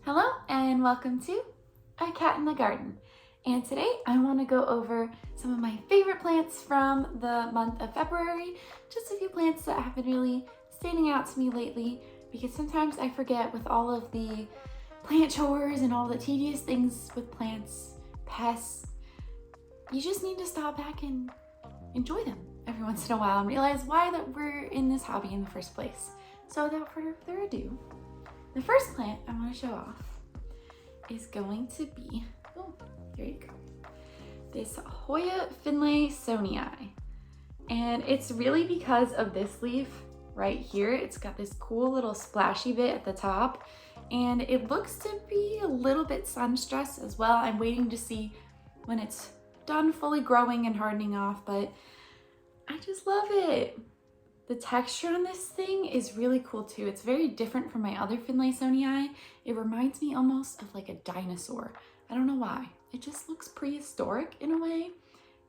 Hello and welcome to A Cat in the Garden. And today I want to go over some of my favorite plants from the month of February. Just a few plants that have been really standing out to me lately because sometimes I forget with all of the plant chores and all the tedious things with plants, pests. You just need to stop back and enjoy them every once in a while and realize why that we're in this hobby in the first place. So without further ado, the first plant I want to show off is going to be, oh, there you go, this Ahoya Finlays Eye. And it's really because of this leaf right here. It's got this cool little splashy bit at the top, and it looks to be a little bit sun stressed as well. I'm waiting to see when it's done fully growing and hardening off, but I just love it. The texture on this thing is really cool too. It's very different from my other Finlays Eye. It reminds me almost of like a dinosaur. I don't know why. It just looks prehistoric in a way,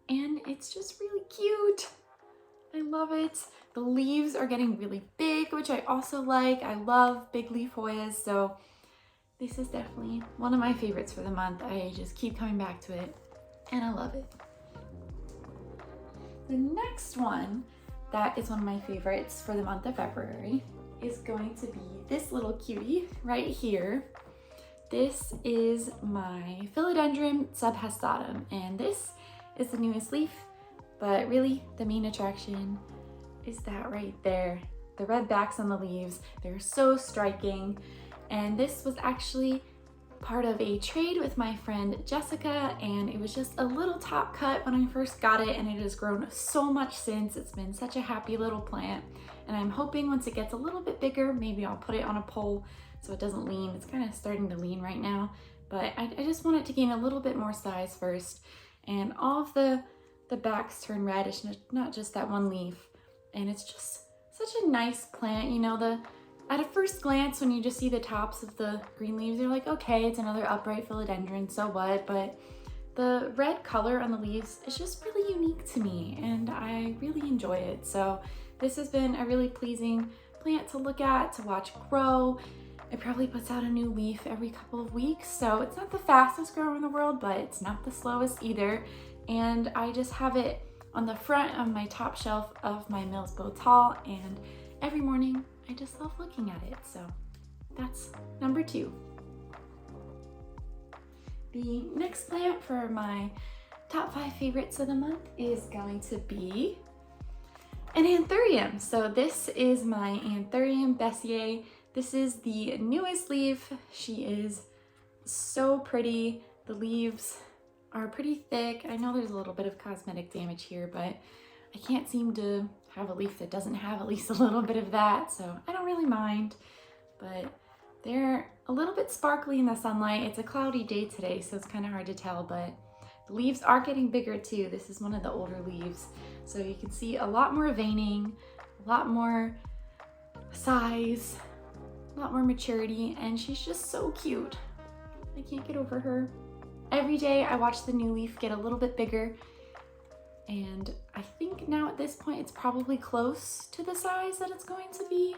and it's just really cute. I love it. The leaves are getting really big, which I also like. I love big leaf Hoyas, so this is definitely one of my favorites for the month. I just keep coming back to it, and I love it. The next one that is one of my favorites for the month of February is going to be this little cutie right here. This is my Philodendron Subhestatum, and this is the newest leaf, but really the main attraction is that right there. The red backs on the leaves, they're so striking. And this was actually part of a trade with my friend Jessica, and it was just a little top cut when I first got it, and it has grown so much since. It's been such a happy little plant, and I'm hoping once it gets a little bit bigger, maybe I'll put it on a pole so it doesn't lean. It's kind of starting to lean right now, but I just want it to gain a little bit more size first. And all of the backs turn reddish, not just that one leaf, and it's just such a nice plant. You know, at a first glance, when you just see the tops of the green leaves, you're like, okay, it's another upright philodendron, so what? But the red color on the leaves is just really unique to me, and I really enjoy it. So this has been a really pleasing plant to look at, to watch grow. It probably puts out a new leaf every couple of weeks, so it's not the fastest grower in the world, but it's not the slowest either. And I just have it on the front of my top shelf of my Mills Bow Tall, and every morning I just love looking at it. So that's number 2. The next plant for my top 5 favorites of the month is going to be an Anthurium. So this is my Anthurium Bessier. This is the newest leaf. She is so pretty. The leaves are pretty thick. I know there's a little bit of cosmetic damage here, but I can't seem to have a leaf that doesn't have at least a little bit of that, so I don't really mind. But they're a little bit sparkly in the sunlight. It's a cloudy day today, so it's kind of hard to tell, but the leaves are getting bigger too. This is one of the older leaves, so you can see a lot more veining, a lot more size, a lot more maturity, and she's just so cute. I can't get over her. Every day I watch the new leaf get a little bit bigger, and I think now at this point it's probably close to the size that it's going to be.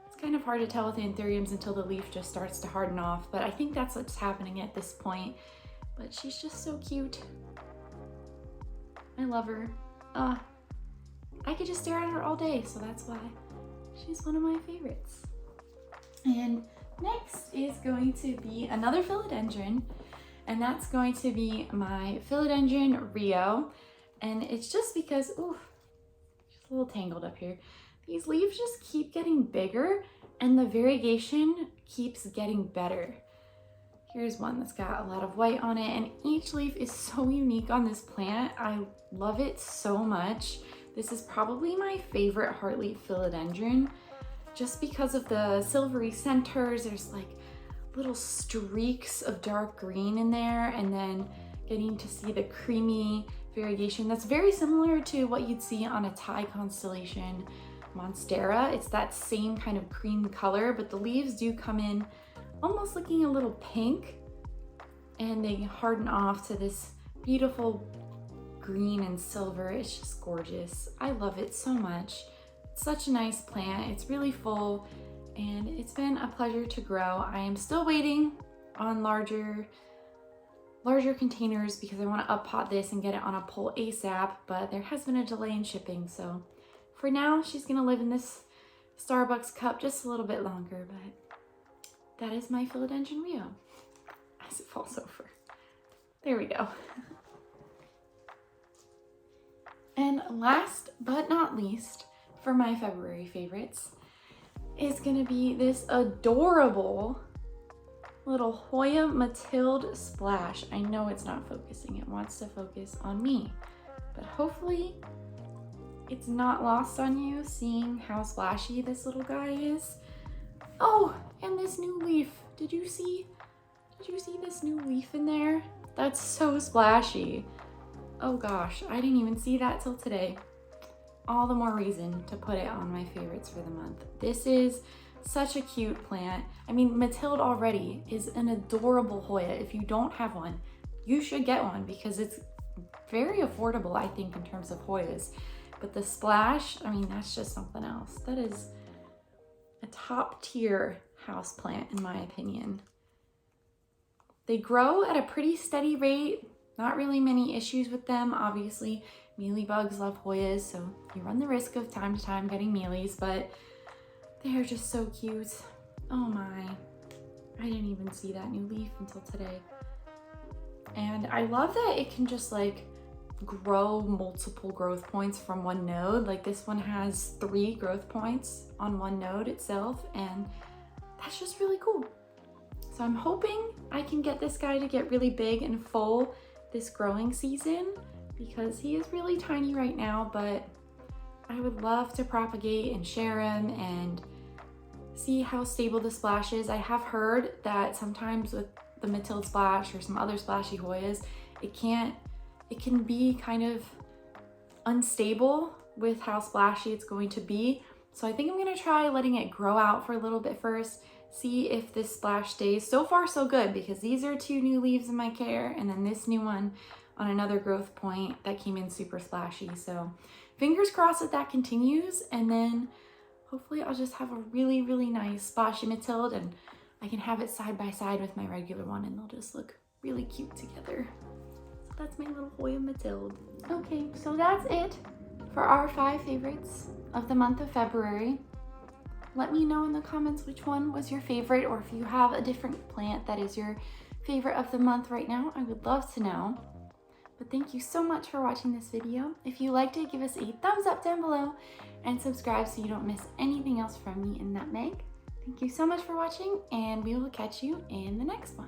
It's kind of hard to tell with anthuriums until the leaf just starts to harden off, but I think that's what's happening at this point. But she's just so cute. I love her. I could just stare at her all day, so that's why she's one of my favorites. And next is going to be another philodendron, and that's going to be my Philodendron Rio. And it's just because, ooh, she's a little tangled up here. These leaves just keep getting bigger, and the variegation keeps getting better. Here's one that's got a lot of white on it, and each leaf is so unique on this plant. I love it so much. This is probably my favorite heartleaf philodendron, just because of the silvery centers. There's like little streaks of dark green in there, and then getting to see the creamy variegation that's very similar to what you'd see on a Thai constellation monstera. It's that same kind of cream color, but the leaves do come in almost looking a little pink, and they harden off to this beautiful green and silver. It's just gorgeous. I love it so much. It's such a nice plant. It's really full. and it's been a pleasure to grow. I am still waiting on larger containers because I want to up pot this and get it on a pole ASAP, but there has been a delay in shipping. So for now, she's gonna live in this Starbucks cup just a little bit longer, but that is my Philodendron Rio as it falls over. There we go. And last but not least, for my February favorites, is gonna be this adorable little Hoya Matilda splash. I know it's not focusing, it wants to focus on me, but hopefully it's not lost on you seeing how splashy this little guy is. Oh, and this new leaf. Did you see this new leaf in there? That's so splashy. Oh gosh, I didn't even see that till today. All the more reason to put it on my favorites for the month. This is such a cute plant. I mean, Matilda already is an adorable Hoya. If you don't have one, you should get one because it's very affordable, I think, in terms of Hoyas. But the splash, I mean, that's just something else. That is a top tier houseplant in my opinion. They grow at a pretty steady rate. Not really many issues with them. Obviously, mealybugs love Hoyas, so you run the risk of time to time getting mealies, but they're just so cute. Oh my, I didn't even see that new leaf until today. And I love that it can just like grow multiple growth points from one node. Like this one has 3 growth points on one node itself, and that's just really cool. So I'm hoping I can get this guy to get really big and full this growing season because he is really tiny right now, but I would love to propagate and share him and see how stable the splash is. I have heard that sometimes with the Matilda splash or some other splashy Hoyas, it can be kind of unstable with how splashy it's going to be. So I think I'm gonna try letting it grow out for a little bit first, see if this splash stays. So far so good because these are 2 new leaves in my care and then this new one on another growth point that came in super splashy. So fingers crossed that continues, and then hopefully I'll just have a really, really nice splashy Matilda and I can have it side by side with my regular one and they'll just look really cute together. So that's my little Hoya Matilda. Okay, so that's it for our 5 favorites of the month of February. Let me know in the comments which one was your favorite, or if you have a different plant that is your favorite of the month right now. I would love to know. But thank you so much for watching this video. If you liked it, give us a thumbs up down below and subscribe so you don't miss anything else from me and Nutmeg. Thank you so much for watching, and we will catch you in the next one.